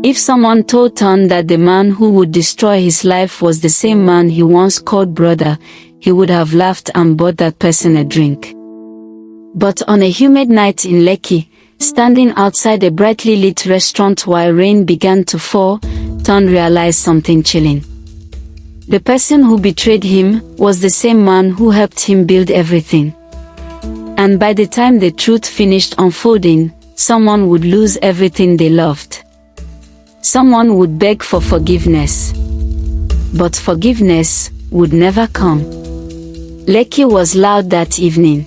If someone told Tunde that the man who would destroy his life was the same man he once called brother, he would have laughed and bought that person a drink. But on a humid night in Lekki, standing outside a brightly lit restaurant while rain began to fall, Tunde realized something chilling. The person who betrayed him was the same man who helped him build everything. And by the time the truth finished unfolding, someone would lose everything they loved. Someone would beg for forgiveness. But forgiveness would never come. Lekki was loud that evening.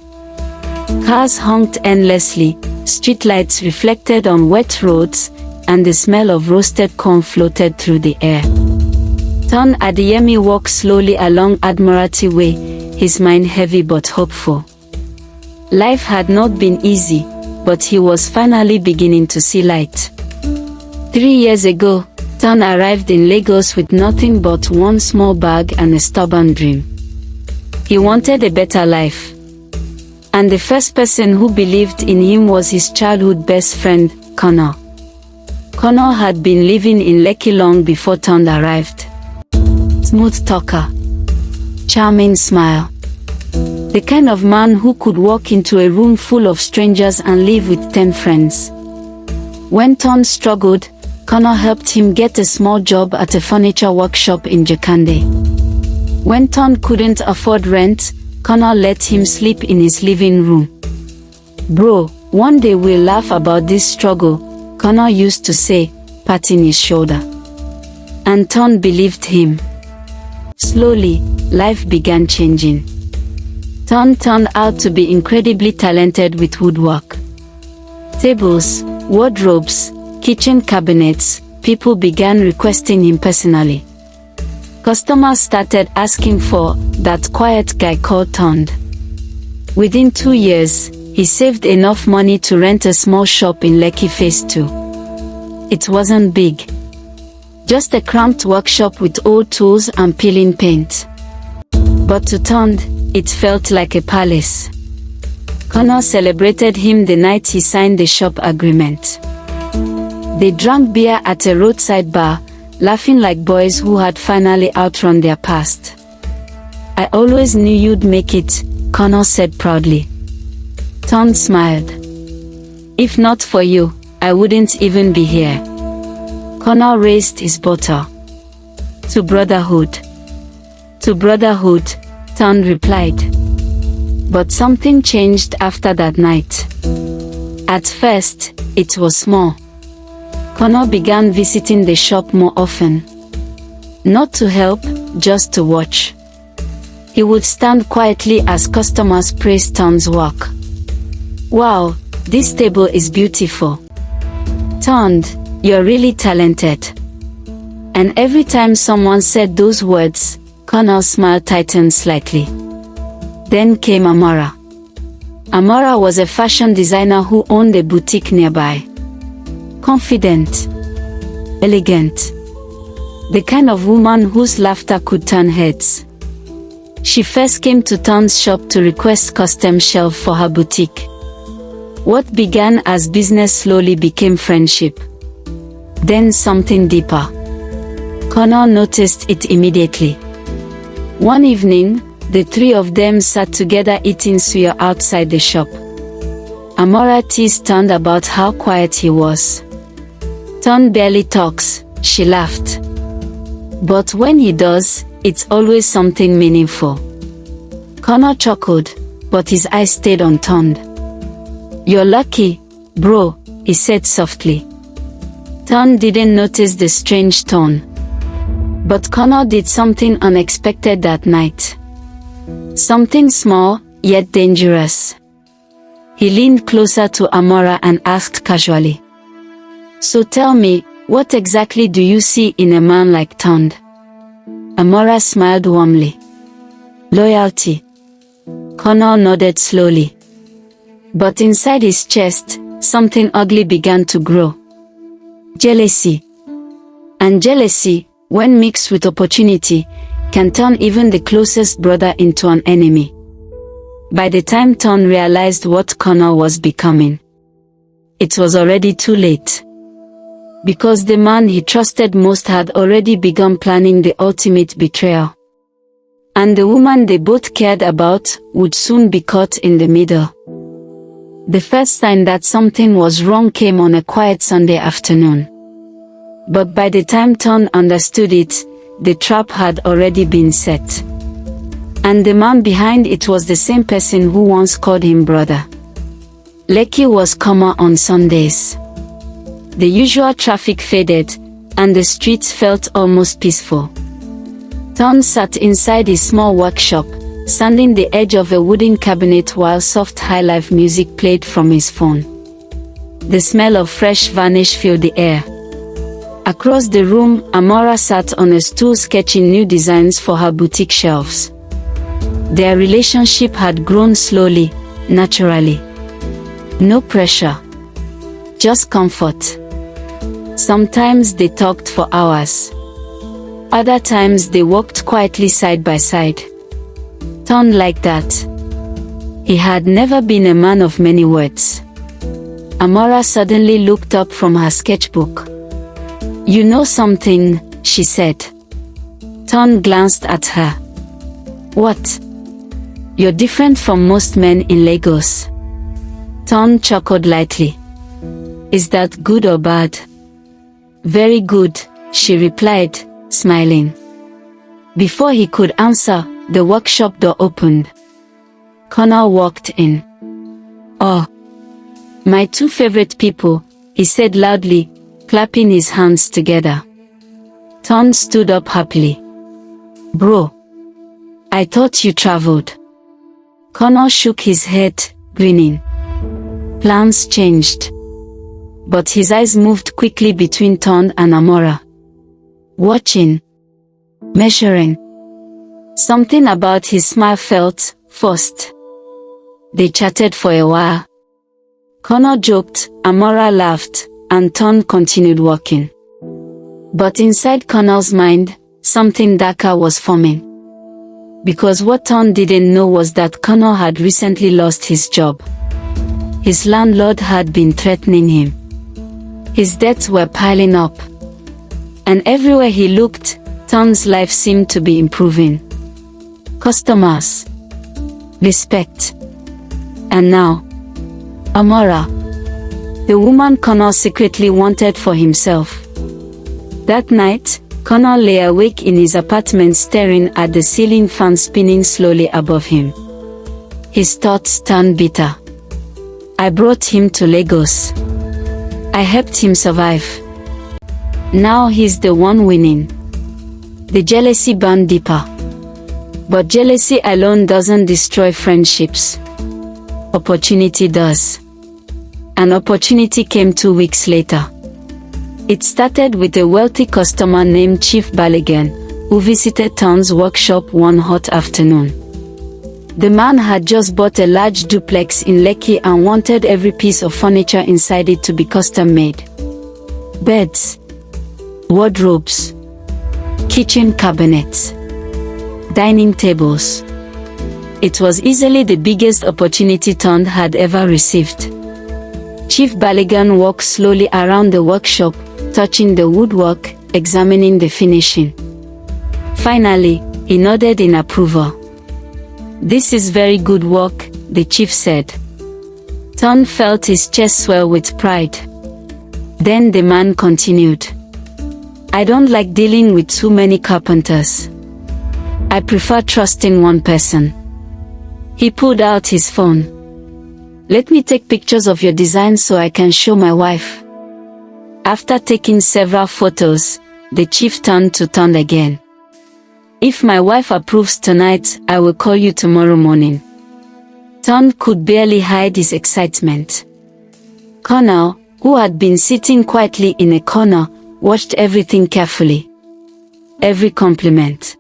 Cars honked endlessly, streetlights reflected on wet roads, and the smell of roasted corn floated through the air. Tunde Adeyemi walked slowly along Admiralty Way, his mind heavy but hopeful. Life had not been easy, but he was finally beginning to see light. 3 years ago, Tunde arrived in Lagos with nothing but one small bag and a stubborn dream. He wanted a better life. And the first person who believed in him was his childhood best friend, Connor. Connor had been living in Lekki long before Tunde arrived. Smooth talker. Charming smile. The kind of man who could walk into a room full of strangers and live with 10 friends. When Tunde struggled, Connor helped him get a small job at a furniture workshop in Jakande. When Tunde couldn't afford rent, Connor let him sleep in his living room. "Bro, one day we'll laugh about this struggle," Connor used to say, patting his shoulder. And Tunde believed him. Slowly, life began changing. Tunde turned out to be incredibly talented with woodwork. Tables, wardrobes, kitchen cabinets, people began requesting him personally. Customers started asking for that quiet guy called Tunde. Within 2 years, he saved enough money to rent a small shop in Lekki Phase 2. It wasn't big. Just a cramped workshop with old tools and peeling paint. But to Tunde, it felt like a palace. Connor celebrated him the night he signed the shop agreement. They drank beer at a roadside bar, laughing like boys who had finally outrun their past. "I always knew you'd make it," Connor said proudly. Tunde smiled. "If not for you, I wouldn't even be here." Connor raised his bottle. "To brotherhood." "To brotherhood," Tunde replied. But something changed after that night. At first, it was small. Connor began visiting the shop more often. Not to help, just to watch. He would stand quietly as customers praised Tunde's work. "Wow, this table is beautiful. Tunde, you're really talented." And every time someone said those words, Connor's smile tightened slightly. Then came Amara. Amara was a fashion designer who owned a boutique nearby. Confident, elegant, the kind of woman whose laughter could turn heads. She first came to Tunde's shop to request custom shelf for her boutique. What began as business slowly became friendship. Then something deeper. Connor noticed it immediately. One evening, the three of them sat together eating suya outside the shop. Amara teased Tunde about how quiet he was. "Tunde barely talks," she laughed. "But when he does, it's always something meaningful." Connor chuckled, but his eyes stayed on Tunde. "You're lucky, bro," he said softly. Tunde didn't notice the strange tone. But Connor did something unexpected that night. Something small, yet dangerous. He leaned closer to Amara and asked casually, "So tell me, what exactly do you see in a man like Tunde?" Amara smiled warmly. "Loyalty." Connor nodded slowly. But inside his chest, something ugly began to grow. Jealousy. And jealousy, when mixed with opportunity, can turn even the closest brother into an enemy. By the time Tunde realized what Connor was becoming, it was already too late. Because the man he trusted most had already begun planning the ultimate betrayal. And the woman they both cared about would soon be caught in the middle. The first sign that something was wrong came on a quiet Sunday afternoon. But by the time Tunde understood it, the trap had already been set. And the man behind it was the same person who once called him brother. Lekki was calmer on Sundays. The usual traffic faded, and the streets felt almost peaceful. Tunde sat inside his small workshop, standing the edge of a wooden cabinet while soft high-life music played from his phone. The smell of fresh varnish filled the air. Across the room, Amora sat on a stool sketching new designs for her boutique shelves. Their relationship had grown slowly, naturally. No pressure. Just comfort. Sometimes they talked for hours. Other times they walked quietly side by side. Tunde like that. He had never been a man of many words. Amora suddenly looked up from her sketchbook. "You know something," she said. Tunde glanced at her. "What?" "You're different from most men in Lagos." Tunde chuckled lightly. "Is that good or bad?" "Very good," she replied, smiling. Before he could answer, the workshop door opened. Connor walked in. "Oh, my two favorite people," he said loudly, clapping his hands together. Tunde stood up happily. "Bro, I thought you traveled." Connor shook his head, grinning. Plans changed. But his eyes moved quickly between Tunde and Amora. Watching. Measuring. Something about his smile felt forced. They chatted for a while. Connor joked, Amora laughed, and Tunde continued walking. But inside Connor's mind, something darker was forming. Because what Tunde didn't know was that Connor had recently lost his job. His landlord had been threatening him. His debts were piling up. And everywhere he looked, Tunde's life seemed to be improving. Customers. Respect. And now, Amora. The woman Connor secretly wanted for himself. That night, Connor lay awake in his apartment staring at the ceiling fan spinning slowly above him. His thoughts turned bitter. I brought him to Lagos. I helped him survive. Now he's the one winning. The jealousy burned deeper. But jealousy alone doesn't destroy friendships. Opportunity does. An opportunity came 2 weeks later. It started with a wealthy customer named Chief Baligan, who visited Tunde's workshop one hot afternoon. The man had just bought a large duplex in Lekki and wanted every piece of furniture inside it to be custom-made. Beds, wardrobes, kitchen cabinets, dining tables. It was easily the biggest opportunity Tunde had ever received. Chief Baligan walked slowly around the workshop, touching the woodwork, examining the finishing. Finally, he nodded in approval. This is very good work, the chief said. Tunde felt his chest swell with pride. Then the man continued. I don't like dealing with too many carpenters. I prefer trusting one person. He pulled out his phone. Let me take pictures of your design so I can show my wife. After taking several photos, the chief turned to Tunde again. If my wife approves tonight, I will call you tomorrow morning. Tunde could barely hide his excitement. Connor, who had been sitting quietly in a corner, watched everything carefully. Every compliment.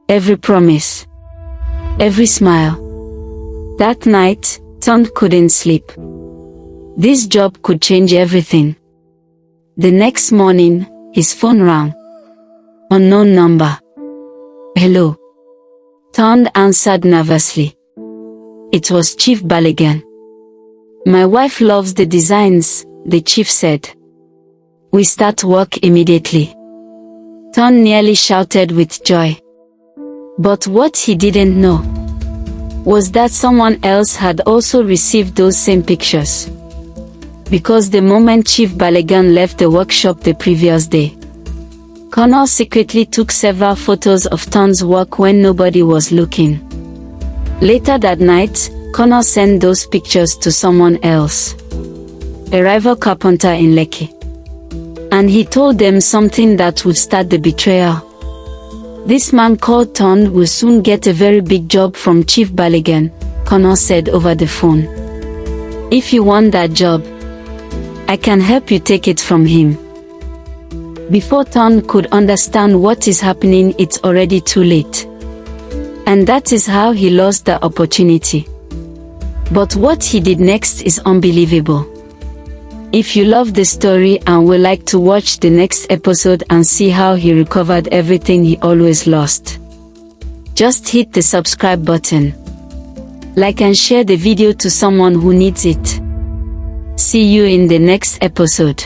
Every promise. Every smile. That night, Tunde couldn't sleep. This job could change everything. The next morning, his phone rang. Unknown number. Hello. Tunde answered nervously. It was Chief Baligan. My wife loves the designs, the chief said. We start work immediately." Ton nearly shouted with joy. But what he didn't know was that someone else had also received those same pictures. Because the moment Chief Balogun left the workshop the previous day, Connor secretly took several photos of Ton's work when nobody was looking. Later that night, Connor sent those pictures to someone else, a rival carpenter in Lekki. And he told them something that would start the betrayal. "This man called Ton will soon get a very big job from Chief Balogun," Connor said over the phone. "If you want that job, I can help you take it from him." Before Ton could understand what is happening, it's already too late. And that is how he lost the opportunity. But what he did next is unbelievable. If you love the story and would like to watch the next episode and see how he recovered everything he always lost, just hit the subscribe button. Like and share the video to someone who needs it. See you in the next episode.